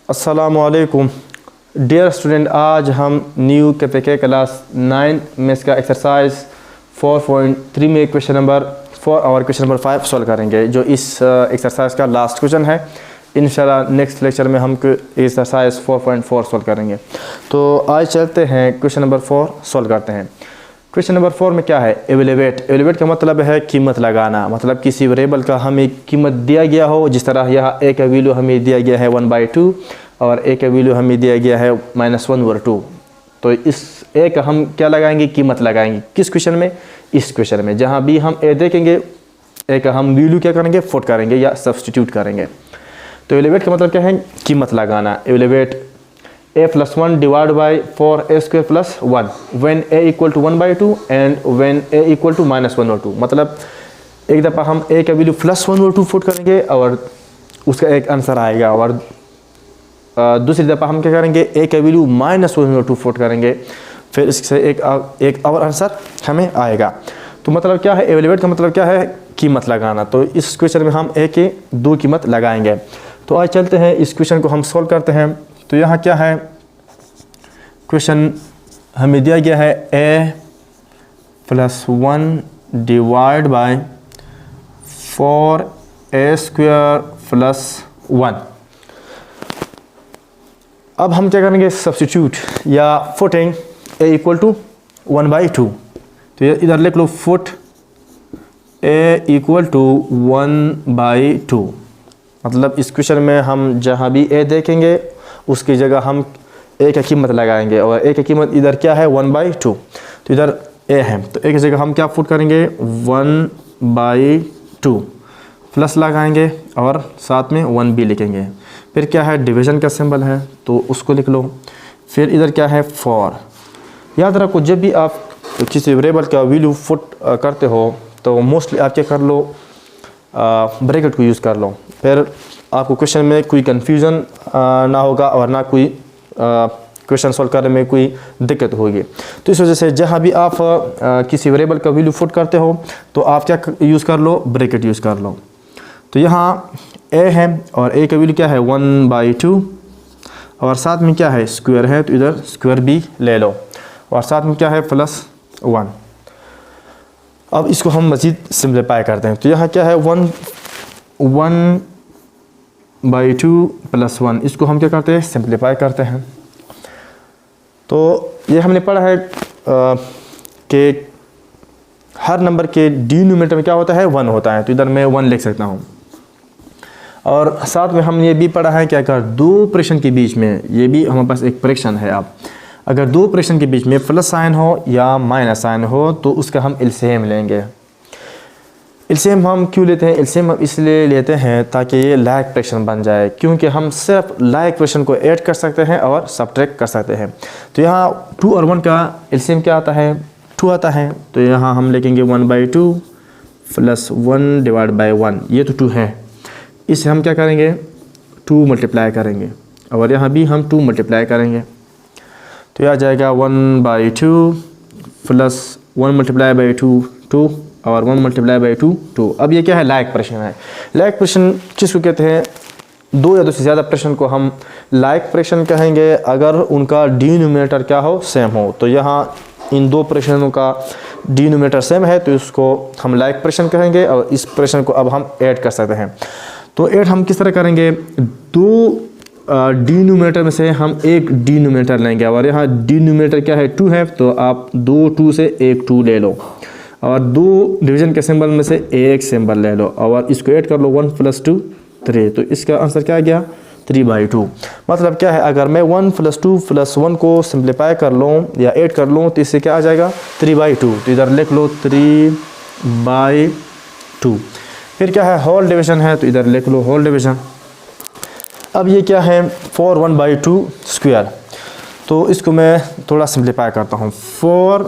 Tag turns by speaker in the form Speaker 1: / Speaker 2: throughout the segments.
Speaker 1: अस्सलामुअलैकुम dear student, आज हम न्यू KPK क्लास 9 में इसका एक्सरसाइज 4.3 में क्वेश्चन नंबर 4 और क्वेश्चन नंबर 5 सॉल्व करेंगे, जो इस एक्सरसाइज का लास्ट क्वेश्चन है। इंशाल्लाह नेक्स्ट लेक्चर में हम एक्सरसाइज 4.4 सॉल्व करेंगे। तो आज चलते हैं क्वेश्चन नंबर 4 सॉल्व करते हैं। क्वेश्चन नंबर 4 में क्या है? एवेलेवेट। एवेलेवेट का मतलब है कीमत लगाना, मतलब किसी वेरिएबल का हमें कीमत दिया गया हो। जिस तरह यहाँ a का वैल्यू हमें दिया गया है 1/2 और a का वैल्यू हमें दिया गया है -1/2। तो इस a का हम क्या लगाएंगे? कीमत लगाएंगे। किस क्वेश्चन में? इस क्वेश्चन में। जहाँ भी हम a देखेंगे, a का हम वैल्यू क्या करेंगे? पुट करेंगे या सब्सटीट्यूट करेंगे। तो एवेलेवेट का मतलब क्या है? कीमत लगाना। एवेलेवेट a + 1 divide by 4a² + 1 when a = 1/2 and when a = -1/2। मतलब एक दफ़ा हम a का वैल्यू +1/2 फुट करेंगे और उसका एक आंसर आएगा, और दूसरी दफ़ा हम क्या करेंगे? a का वैल्यू -1/2 फुट करेंगे, फिर इससे एक और आंसर हमें आएगा। तो मतलब क्या है? एवेलेवेट का मतलब क्या है? कीमत लगाना। तो इस क्वेश्चन में हम a के 2 कीमत लगाएंगे। तो आज चलते हैं इस क्वेश्चन को हम सॉल्व करते हैं। तो यहाँ क्या है? क्वेश्चन हमें दिया गया है a + 1 डिवाइड बाय 4a² + 1। अब हम क्या करेंगे? सब्स्टिट्यूट या फुटिंग a = 1/2। तो इधर लिख लो फुट a = 1/2। मतलब इस क्वेश्चन में हम जहाँ भी a देखेंगे उसकी जगह हम a का कीमत लगाएंगे, और a की कीमत इधर क्या है? 1/2। तो इधर a है, तो a की जगह हम क्या फुट करेंगे? 1/2 प्लस लगाएंगे और साथ में 1 भी लिखेंगे। फिर क्या है? डिवीज़न का सिंबल है तो उसको लिख लो। फिर इधर क्या है? 4। याद रखो, जब भी आप किसी वेरिएबल का वैल्यू फुट करते हो तो मोस्टली आप क्या कर लो? ब्रैकेट को यूज़ कर लो। फिर आपको क्वेश्चन में कोई कन्फ्यूज़न ना होगा और ना कोई क्वेश्चन सॉल्व करने में कोई दिक्कत होगी। तो इस वजह से जहाँ भी आप किसी वेरिएबल का वैल्यू फुट करते हो तो आप क्या यूज़ कर लो? ब्रैकेट यूज़ कर लो। तो यहाँ a है और a का वैल्यू क्या है? 1/2, और साथ में क्या है? स्क्वायर है, तो इधर स्क्वायर भी ले लो, और साथ में क्या है? +1। अब इसको हम मज़ीद सिंप्लीफाई करते हैं। तो यहाँ क्या है? 1/2 + 1, इसको हम क्या करते हैं? सिंप्लीफाई करते हैं। तो ये हमने पढ़ा है कि हर नंबर के डिनोमिनेटर में क्या होता है? 1 होता है। तो इधर मैं 1 लिख सकता हूँ। और साथ में हमने ये भी पढ़ा है कि अगर दो ऑपरेशन के बीच में, ये भी हमारे पास एक ऑपरेशन है, आप अगर दो ऑपरेशन के बीच में प्लस साइन हो या माइनस साइन हो तो उसका हम एलसीएम लेंगे। एलसीएम हम क्यों लेते हैं? एलसीएम हम इसलिए लेते हैं ताकि ये लाइक फ्रैक्शन बन जाए, क्योंकि हम सिर्फ लाइक फ्रैक्शन को ऐड कर सकते हैं और सब्ट्रैक्ट कर सकते हैं। तो यहाँ 2 और 1 का एलसीएम क्या आता है? 2 आता है। तो यहाँ हम लिखेंगे 1/2 + 1 डिवाइड बाई 1। ये तो 2 है, इसे हम क्या करेंगे? 2 मल्टीप्लाई करेंगे, और यहाँ भी हम 2 मल्टीप्लाई करेंगे। तो यह आ जाएगा 1/2 + 1 × 2 2, और 1 × 2 2। अब ये क्या है? लाइक प्रश्न है। लाइक प्रश्न किसको कहते हैं? दो या दो से ज़्यादा प्रश्न को हम लाइक प्रश्न कहेंगे अगर उनका डिनोमिनेटर क्या हो? सेम हो। तो यहाँ इन दो प्रश्नों का डिनोमिनेटर सेम है तो इसको हम लाइक प्रश्न कहेंगे, और इस प्रश्न को अब हम ऐड कर सकते हैं। तो ऐड हम किस तरह करेंगे? दो डिनोमिनेटर में से हम एक डिनोमिनेटर लेंगे, और यहाँ डिनोमिनेटर क्या है? 2 है, तो आप 2 से एक 2 ले लो, और दो डिवीज़न के सिंबल में से एक सिंबल ले लो, और इसको ऐड कर लो। 1 + 2 3। तो इसका आंसर क्या आ गया? 3/2। मतलब क्या है? अगर मैं 1 + 2 + 1 को सिंप्लीफाई कर लूँ या ऐड कर लूँ तो इससे क्या आ जाएगा? 3/2। तो इधर लिख लो 3/2। फिर क्या है? होल डिवीज़न है, तो इधर लिख लो होल डिवीज़न। अब ये क्या है? 4 1/2 स्क्वायर। तो इसको मैं थोड़ा सिंप्लीफाई करता हूँ। 4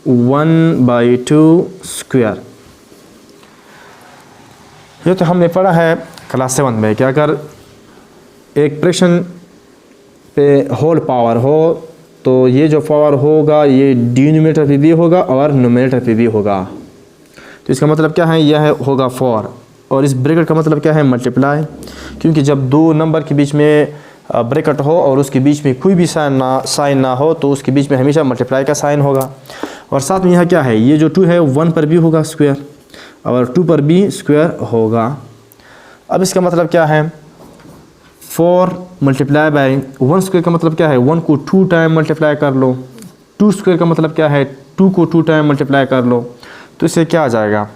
Speaker 1: 1/2 स्क्वायर। ये तो हमने पढ़ा है क्लास 7 में कि अगर एक प्रश्न पे होल पावर हो तो ये जो पावर होगा ये डिनोमिनेटर पे भी होगा और न्यूमरेटर पे भी होगा। तो इसका मतलब क्या है? यह होगा 4, और इस ब्रैकेट का मतलब क्या है? मल्टीप्लाई, क्योंकि जब दो नंबर के बीच में ब्रैकेट हो और उसके बीच में कोई भी साइन ना हो तो उसके बीच में हमेशा मल्टीप्लाई का साइन होगा। और साथ में यहाँ क्या है, ये जो 2 है 1 पर भी होगा स्क्वायर और 2 पर भी स्क्वायर होगा। अब इसका मतलब क्या है, 4 मल्टीप्लाई बाई 1 स्क्वायर का मतलब क्या है, 1 को 2 टाइम मल्टीप्लाई कर लो। 2 स्क्वायर का मतलब क्या है, 2 को 2 टाइम मल्टीप्लाई कर लो। तो इससे क्या आ जाएगा,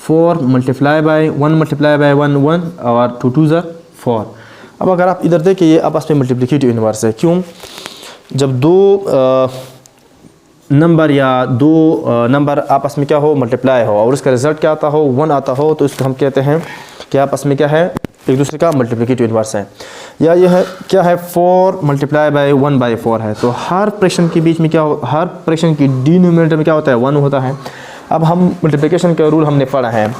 Speaker 1: 4 मल्टीप्लाई बाई 1 मल्टीप्लाई बाई 1 1 और 2 2 ज़र 4। अब अगर आप इधर देखिए ये आपस में मल्टीप्लिकेटिव इन्वर्स है। क्यों, जब दो नंबर या दो नंबर आपस में क्या हो, मल्टीप्लाई हो और उसका रिजल्ट क्या आता हो, 1 आता हो, तो इसको हम कहते हैं कि आपस में क्या है, एक दूसरे का मल्टीप्लिकेटिव इन्वर्स है। या यह है क्या है, 4 मल्टीप्लाई बाई 1 बाई 4 है। तो हर फ्रैक्शन के बीच में क्या हो, हर फ्रैक्शन की डिनोमिनेटर में क्या होता है, 1 होता है। अब हम मल्टीप्लिकेशन का रूल हमने पढ़ा है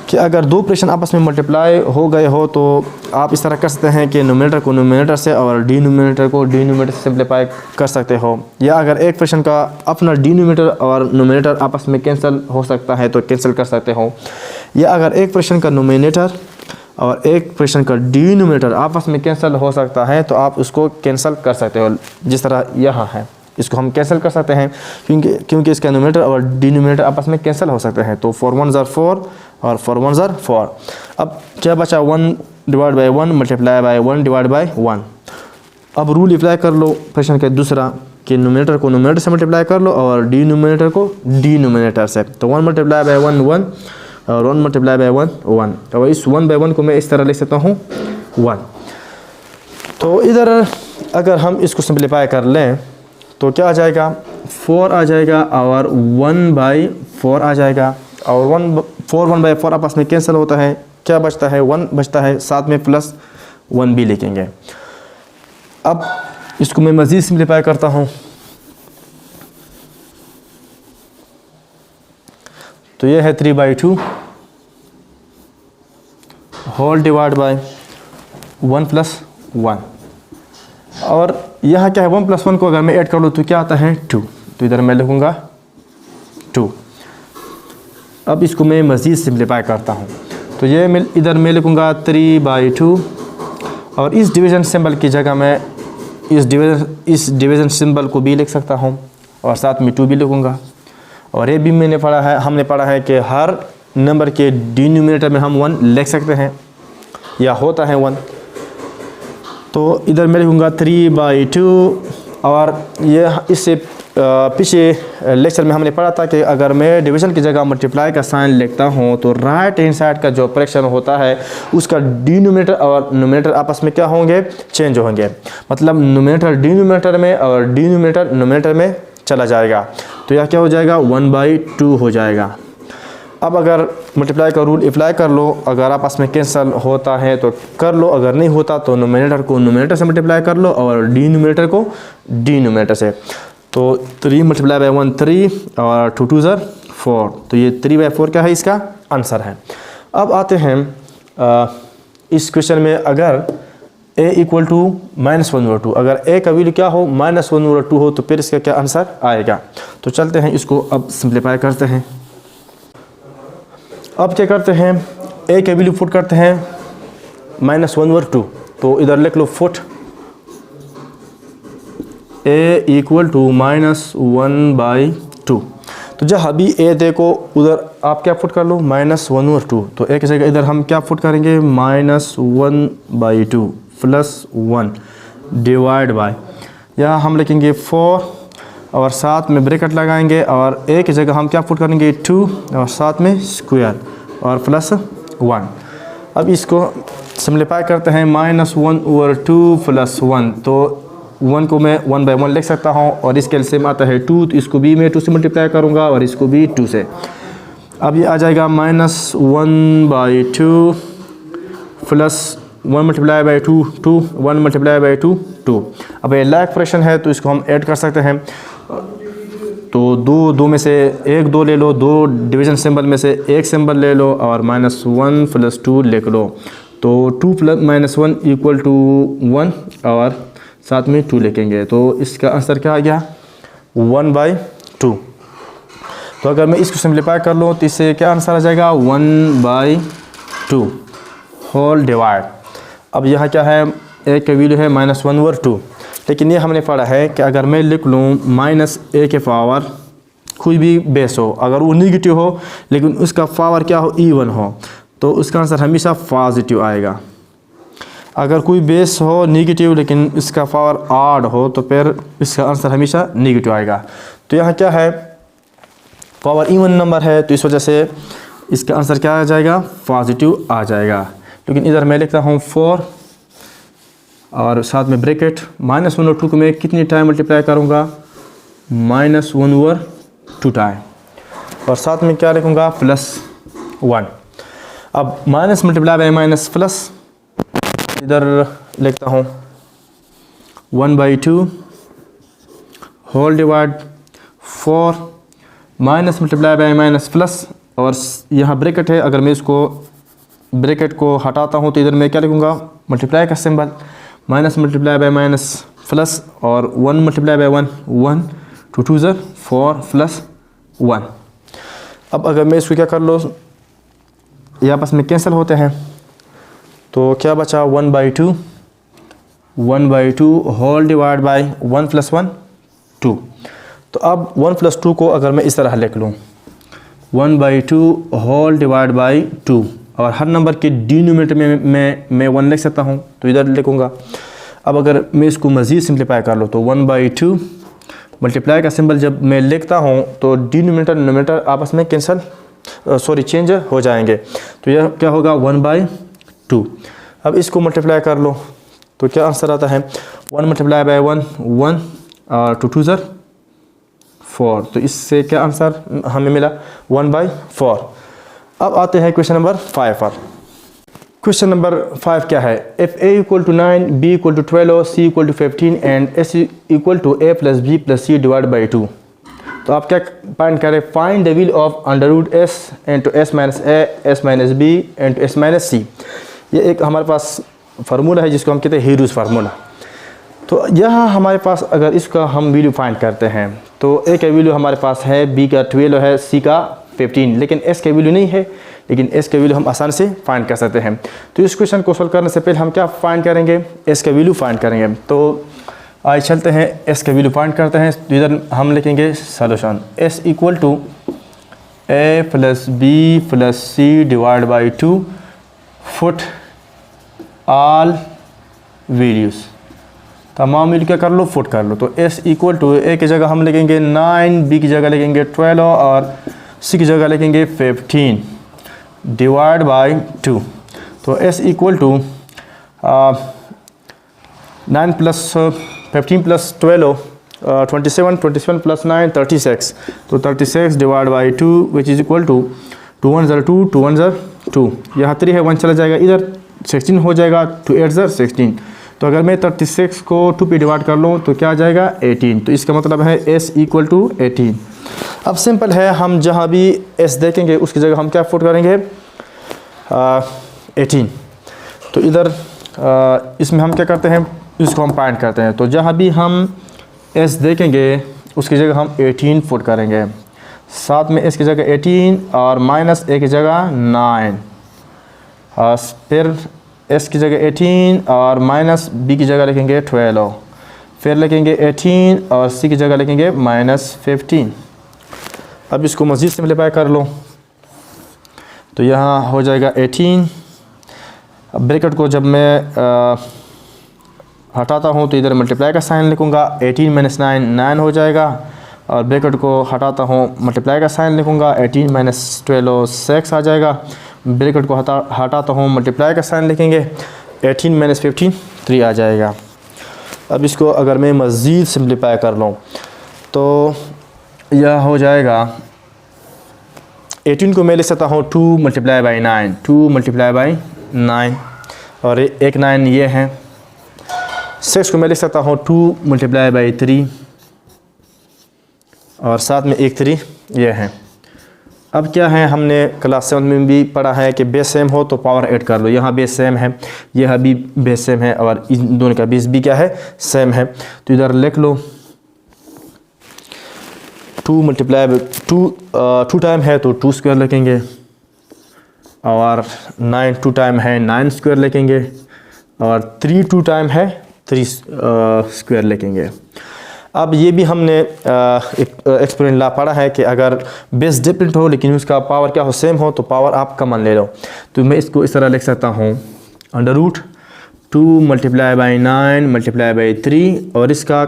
Speaker 1: कि अगर दो फ्रैक्शन आपस में मल्टीप्लाई हो गए हो तो आप इस तरह कर सकते हैं कि नोमिनेटर को नोमिनेटर से और डिनोमिनेटर को डिनोमिनेटर से सिंप्लीफाई कर सकते हो। या अगर एक फ्रैक्शन का अपना डिनोमिनेटर और नोमिनेटर आपस में कैंसिल हो सकता है तो कैंसिल कर सकते हो। या अगर एक फ्रैक्शन का नोमिनेटर और एक फ्रैक्शन का डिनोमिनेटर आपस में कैंसिल हो सकता है तो आप उसको कैंसिल कर सकते हो, जिस तरह यहाँ है, इसको हम कैंसिल कर सकते हैं क्योंकि इसका नोमिनेटर और डिनोमिनेटर आपस में कैंसिल हो सकते हैं। तो 4 1 ज़र 4 और 4 1 ज़र 4। अब क्या बचा, 1 divide by 1 multiply by 1 divide by 1। अब रूल अप्लाई कर लो फ्रैक्शन का दूसरा कि नोमिनेटर को नोमिनेटर से मल्टीप्लाई कर लो और डिनोमिनेटर को डिनोमिनेटर से। तो 1 मल्टीप्लाई बाई 1 1 और 1 मल्टीप्लाई बाई 1 1। तो इस 1 बाई 1 को मैं इस तरह लिख सकता हूँ 1। तो इधर अगर हम इसको सिंप्लीफाई कर लें तो क्या आ जाएगा, 4 आ जाएगा और 1 बाई 4 आ जाएगा और 1 बाई 4 आपस में कैंसिल होता है, क्या बचता है, 1 बचता है, साथ में प्लस 1 भी लिखेंगे। अब इसको मैं मज़ीद सिंप्लीफाई करता हूँ तो ये है 3 by 2 whole divide by 1 plus 1। और यहाँ क्या है, 1 प्लस 1 को अगर मैं ऐड कर लूँ तो क्या आता है 2। तो इधर मैं लिखूँगा 2। अब इसको मैं मज़ीद सिंप्लीफाई करता हूँ तो ये इधर मैं लिखूँगा 3 बाई 2 और इस डिवीज़न सिंबल की जगह मैं इस डिवीज़न सिंबल को भी लिख सकता हूँ और साथ में 2 भी लिखूँगा। और ये भी हमने पढ़ा है कि हर नंबर के डिनोमिनेटर में हम 1 लिख सकते हैं या होता है 1। तो इधर मैं लिखूँगा 3 बाई 2 और ये इससे पीछे लेक्चर में हमने पढ़ा था कि अगर मैं डिवीज़न की जगह मल्टीप्लाई का साइन लिखता हूँ तो राइट हैंड साइड का जो फ्रैक्शन होता है उसका डिनोमिनेटर और नोमिनेटर आपस में क्या होंगे, चेंज होंगे। मतलब नोमिनेटर डिनोमिनेटर में और डिनोमिनेटर नोमिनेटर में चला जाएगा। तो यह क्या हो जाएगा, 1 बाई 2 हो जाएगा। अब अगर मल्टीप्लाई का रूल अप्लाई कर लो, अगर आपस में कैंसिल होता है तो कर लो, अगर नहीं होता तो नोमिनेटर को नोमिनेटर से मल्टीप्लाई कर लो और डिनोमिनेटर को डिनोमिनेटर से। तो 3 मल्टीप्लाई बाई 1 3 और 2 2 ज़र 4। तो ये 3 बाई 4 क्या है, इसका आंसर है। अब आते हैं इस क्वेश्चन में अगर a इक्वल टू -1/2, अगर a का वैल्यू क्या हो, -1/2 हो तो फिर इसका क्या आंसर आएगा। तो चलते हैं इसको अब सिंप्लीफाई करते हैं। अब क्या करते हैं, a के वैल्यू पुट करते हैं -1/2। तो इधर लिख लो फुट a इक्वल टू -1/2। तो जहाँ भी a देखो उधर आप क्या फुट कर लो, -1/2। तो एक जगह इधर हम क्या फुट करेंगे, -1/2 प्लस 1 डिवाइड बाय, यहाँ हम लिखेंगे 4 और साथ में ब्रैकेट लगाएंगे और एक जगह हम क्या पुट करेंगे 2 और साथ में स्क्वायर और प्लस 1। अब इसको सिंप्लीफाई करते हैं, -1/2 प्लस 1। तो 1 को मैं 1 बाई 1 लिख सकता हूँ और इसके एलसीएम आता है 2, तो इसको भी मैं 2 से मल्टीप्लाई करूँगा और इसको भी 2 से। अब ये आ जाएगा -1/2 plus 1 multiply by 2 2, 1 multiply by 2 2। अब ये लाइक फ्रैक्शन है तो इसको हम ऐड कर सकते हैं। तो 2 में से 1 2 ले लो, 2 डिवीज़न सिंबल में से एक सिंबल ले लो और -1 प्लस 2 लिख लो। तो 2 प्लस -1 इक्वल टू 1 और साथ में 2 लिखेंगे। तो इसका आंसर क्या आ गया, 1/2। तो अगर मैं इसको सिंप्लीफाई कर लूँ तो इससे क्या आंसर आ जाएगा, 1/2 होल डिवाइड। अब यहाँ क्या है, ए का वैल्यू है -1/2, लेकिन ये हमने पढ़ा है कि अगर मैं लिख लूँ -a के पावर कोई भी बेस हो, अगर वो निगेटिव हो लेकिन उसका पावर क्या हो, इवन हो, तो उसका आंसर हमेशा पॉजिटिव आएगा। अगर कोई बेस हो नेगेटिव लेकिन इसका पावर ऑड हो तो फिर इसका आंसर हमेशा नेगेटिव आएगा। तो यहाँ क्या है, पावर इवन नंबर है तो इस वजह से इसका आंसर क्या आ जाएगा, पॉजिटिव आ जाएगा। लेकिन इधर मैं लिखता हूँ 4 और साथ में ब्रैकेट -1/2 को मैं कितनी टाइम मल्टीप्लाई करूँगा, -1/2 टाइम, और साथ में क्या लिखूँगा, +1। अब minus multiply by minus plus, इधर लिखता हूँ 1/2 whole divide 4 minus multiply by minus plus, और यहाँ ब्रैकेट है, अगर मैं इसको ब्रैकेट को हटाता हूँ तो इधर मैं क्या लिखूँगा, मल्टीप्लाई का symbol, minus multiply by minus plus, और 1 मल्टीप्लाई बाय 1 1, 2 2 ज़र 4 +1। अब अगर मैं इसको क्या कर लो, ये आपस में कैंसिल होते हैं, तो क्या बचा 1/2 होल डिवाइड बाय 1 + 1 2। तो अब 1 + 2 को अगर मैं इस तरह लिख लूँ 1/2 होल डिवाइड बाय 2, और हर नंबर के डिनोमिनेटर में मैं 1 लिख सकता हूँ तो इधर लिखूँगा। अब अगर मैं इसको मज़ीद सिंप्लीफाई कर लूँ तो 1/2 मल्टीप्लाई का सिंबल जब मैं लिखता हूँ तो डिनोमिनेटर नोमिनेटर आपस में कैंसिल चेंज हो जाएंगे, तो यह क्या होगा 1/2। अब इसको मल्टीप्लाई कर लो तो क्या आंसर आता है, 1 मल्टीप्लाई बाय 1 1, और 2 2 ज़र 4, तो इससे क्या आंसर हमें मिला 1/4। अब आते हैं क्वेश्चन नंबर 5 पर। क्वेश्चन नंबर 5 क्या है, if a = 9, b = 12, c = 15 and s = a + b + c divide by 2। तो आप क्या फाइंड करें, find the value of √s into s - a, s - b into s - c। ये एक हमारे पास फार्मूला है जिसको हम कहते हैं हीरोज़ फार्मूला। तो यहाँ हमारे पास अगर इसका हम वैल्यू फाइंड करते हैं तो a का वैल्यू हमारे पास है, b का 12 है, c का 15, लेकिन s का वैल्यू नहीं है, लेकिन s का वैल्यू हम आसान से फाइंड कर सकते हैं। तो इस क्वेश्चन को सॉल्व करने से पहले हम क्या फाइंड करेंगे, s का वैल्यू फाइंड करेंगे। तो आज चलते हैं s का वैल्यू फाइंड करते हैं। तो इधर हम लिखेंगे solution, s = a + b + c divide by 2 foot all values, तमाम वैल्यू क्या कर लो, फुट कर लो। तो s = a की जगह हम लिखेंगे 9, b की जगह लिखेंगे 12 और c की जगह लिखेंगे 15 डिवाइड बाई 2। तो s = 9 + 15 + 12 27, 27 + 9 36, तो 36 divide by 2 which is equal to 2 1 ज़र 2, 2 1 ज़र 2, यहाँ 3 है 1 चला जाएगा, इधर 16 हो जाएगा, 2 8 ज़र 16। तो अगर मैं 36 को 2 पे डिवाइड कर लूँ तो क्या आ जाएगा 18, तो इसका मतलब है s = 18। अब सिंपल है, हम जहाँ भी s देखेंगे उसकी जगह हम क्या पुट करेंगे 18। तो इधर इसमें हम क्या करते हैं, इसको हम फाइंड करते हैं। तो जहाँ भी हम s देखेंगे उसकी जगह हम 18 पुट करेंगे, साथ में s की जगह 18 और -a की जगह 9, और फिर s की जगह 18 और -b की जगह लिखेंगे 12, फिर लिखेंगे 18 और c की जगह लिखेंगे -15। अब इसको मज़ीद सिंप्लीफाई कर लो तो यहाँ हो जाएगा 18। अब ब्रैकेट को जब मैं हटाता हूँ तो इधर मल्टीप्लाई का साइन लिखूँगा, 18 - 9 9 हो जाएगा, और ब्रैकेट को हटाता हूँ मल्टीप्लाई का साइन लिखूँगा, 18 - 12 6 आ जाएगा, ब्रैकेट को हटाता हूँ मल्टीप्लाई का साइन लिखेंगे, 18 - 15 3 आ जाएगा। अब इसको अगर मैं मज़ीद सिंप्लीफाई कर लूँ तो यह हो जाएगा 18 को मैं लिख सकता हूँ 2 × 9, 2 × 9, और एक 9 ये है। 6 को मैं लिख सकता हूँ 2 × 3, और साथ में एक 3 ये है। अब क्या है, हमने क्लास 7 में भी पढ़ा है कि बेस सेम हो तो पावर ऐड कर लो। यहाँ बेस सेम है, यह भी बेस सेम है, और इन दोनों का बेस भी क्या है, सेम है। तो इधर लिख लो 2 × 2 टाइम है तो 2 स्क्वायर लिखेंगे, और 9 2 टाइम है 9 स्क्वायर लिखेंगे, और 3 2 टाइम है 3 स्क्वायर लिखेंगे। अब ये भी हमने एक एक्सपोनेंट लॉ पढ़ा है कि अगर बेस डिफरेंट हो लेकिन उसका पावर क्या हो, सेम हो, तो पावर आप कॉमन ले लो। तो मैं इसको इस तरह लिख सकता हूँ, under root 2 multiply by 9 multiply by 3, और इसका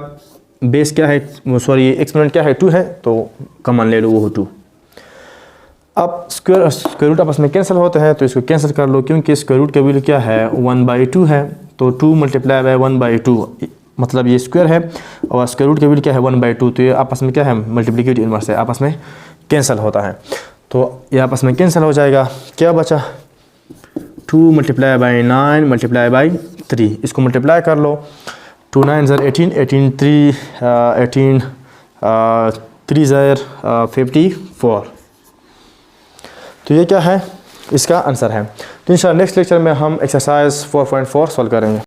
Speaker 1: बेस क्या है, सॉरी एक्सपोनेंट क्या है, 2 है, तो कॉमन ले लो, वो 2। अब स्क्वायर रूट आपस में कैंसिल होते हैं, तो इसको कैंसिल कर लो, क्योंकि स्क्वायर रूट का वैल्यू क्या है, 1/2 है। तो 2 मल्टीप्लाई बाई 1/2 मतलब ये स्क्वायर है, और स्क्वायर रूट का वैल्यू क्या है, 1/2। तो ये आपस में क्या है, मल्टीप्लिकेटिव इनवर्स है, आपस में कैंसिल होता है। तो ये आपस में कैंसिल हो जाएगा। क्या बचा, 2 मल्टीप्लाई बाई 9 मल्टीप्लाई बाई 3, इसको मल्टीप्लाई कर लो। 2 9 18, 18 3 54। तो ये क्या है, इसका आंसर है। तो इंशाल्लाह नेक्स्ट लेक्चर में हम एक्सरसाइज 4.4 सॉल्व करेंगे।